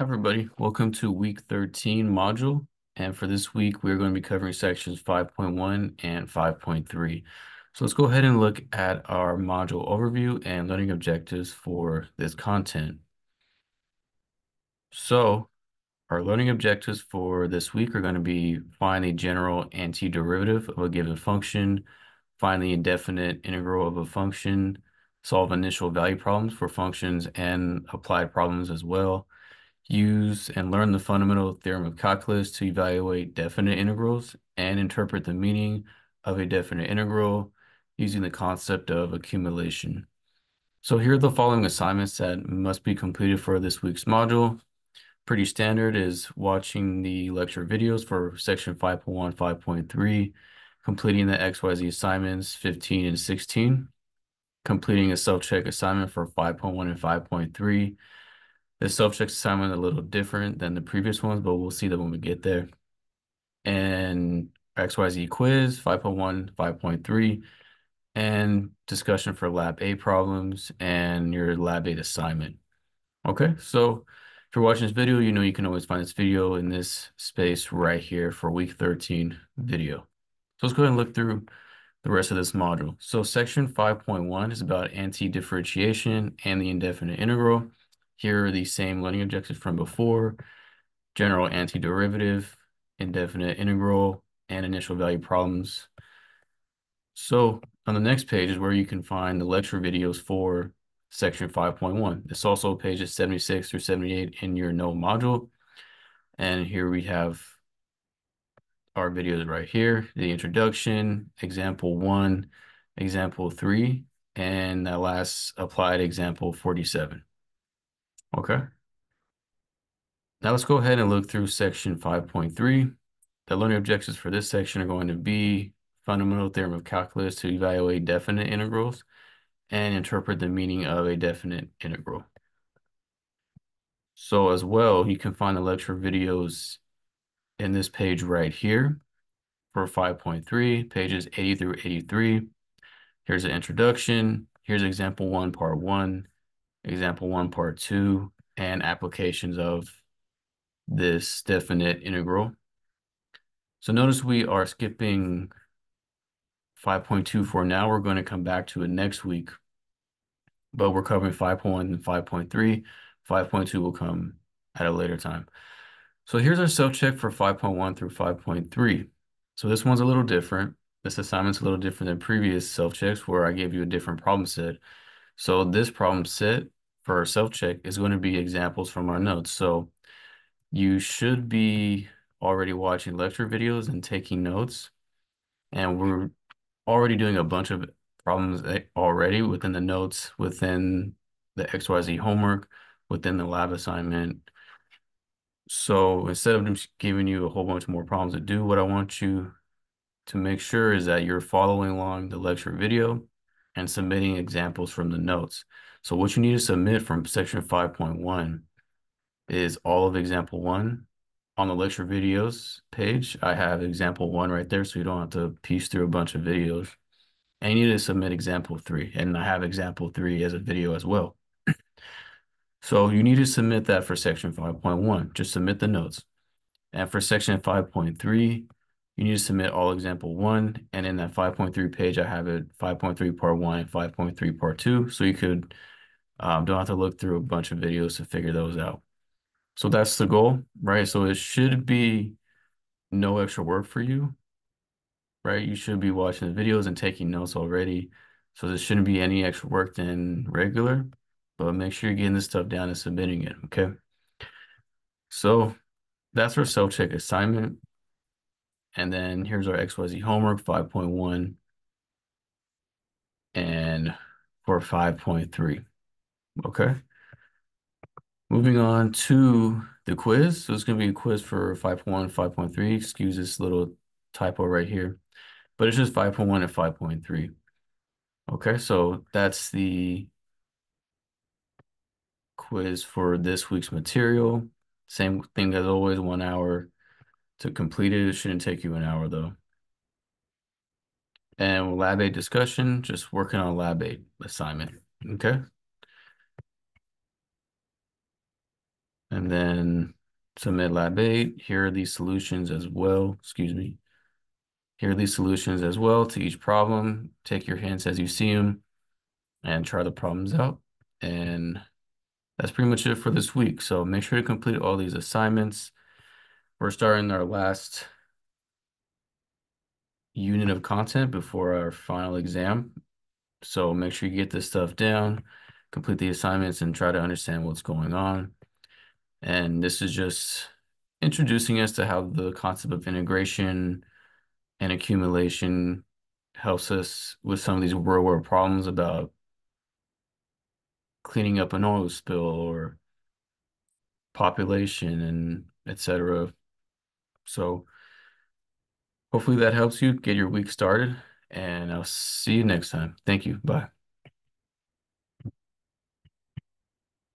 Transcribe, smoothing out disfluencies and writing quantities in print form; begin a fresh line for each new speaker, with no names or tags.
Everybody, welcome to week 13 module. And for this week, we're going to be covering sections 5.1 and 5.3. So let's go ahead and look at our module overview and learning objectives for this content. So our learning objectives for this week are going to be find the general antiderivative of a given function, find the indefinite integral of a function, solve initial value problems for functions and applied problems as well. Use and learn the fundamental theorem of calculus to evaluate definite integrals and interpret the meaning of a definite integral using the concept of accumulation. So here are the following assignments that must be completed for this week's module. Pretty standard is watching the lecture videos for section 5.1, 5.3, completing the XYZ assignments 15 and 16, completing a self-check assignment for 5.1 and 5.3. The self-check assignment a little different than the previous ones, but we'll see that when we get there. And XYZ quiz, 5.1, 5.3, and discussion for Lab 8 problems and your Lab 8 assignment. Okay, so if you're watching this video, you know you can always find this video in this space right here for week 13 video. So let's go ahead and look through the rest of this module. So section 5.1 is about anti-differentiation and the indefinite integral. Here are the same learning objectives from before: general antiderivative, indefinite integral, and initial value problems. So on the next page is where you can find the lecture videos for section 5.1. It's also pages 76 through 78 in your note module. And here we have our videos right here: the introduction, example 1, example 3, and that last applied example 47. Okay. Now let's go ahead and look through section 5.3. The learning objectives for this section are going to be fundamental theorem of calculus to evaluate definite integrals and interpret the meaning of a definite integral. So as well, you can find the lecture videos in this page right here for 5.3, pages 80 through 83. Here's an introduction. Here's example 1, part 1, example 1, part 2, and applications of this definite integral. So notice we are skipping 5.2 for now. We're going to come back to it next week, but we're covering 5.1 and 5.3. 5.2 will come at a later time. So here's our self-check for 5.1 through 5.3. So this one's a little different. This assignment's a little different than previous self-checks where I gave you a different problem set. So this problem set for our self-check is going to be examples from our notes. So you should be already watching lecture videos and taking notes. And we're already doing a bunch of problems already within the notes, within the XYZ homework, within the lab assignment. So instead of just giving you a whole bunch more problems to do, what I want you to make sure is that you're following along the lecture video and submitting examples from the notes. So what you need to submit from section 5.1 is all of example 1. On the lecture videos page, I have example 1 right there, so you don't have to piece through a bunch of videos. And you need to submit example 3, and I have example 3 as a video as well. So you need to submit that for section 5.1. Just submit the notes. And for section 5.3, you need to submit all example 1. And in that 5.3 page, I have it 5.3 part 1 and 5.3 part 2. So you could don't have to look through a bunch of videos to figure those out. So that's the goal, right? So it should be no extra work for you, right? You should be watching the videos and taking notes already. So there shouldn't be any extra work than regular, but make sure you're getting this stuff down and submitting it, okay? So that's our self-check assignment. And then here's our XYZ homework 5.1 and for 5.3, okay? Moving on to the quiz. So it's going to be a quiz for 5.1, 5.3. Excuse this little typo right here, but it's just 5.1 and 5.3. Okay, so that's the quiz for this week's material. Same thing as always, 1 hour to complete it. It shouldn't take you an hour though. And lab 8 discussion, just working on lab 8 assignment. Okay. And And then submit lab 8. Here are these solutions as well. Excuse me. Here are these solutions as well to each problem. Take your hints as you see them and try the problems out. And that's pretty much it for this week. So make sure to complete all these assignments. We're starting our last unit of content before our final exam. So make sure you get this stuff down, complete the assignments, and try to understand what's going on. And this is just introducing us to how the concept of integration and accumulation helps us with some of these real world problems about cleaning up an oil spill or population and etc. So hopefully that helps you get your week started, and I'll see you next time. Thank you. Bye.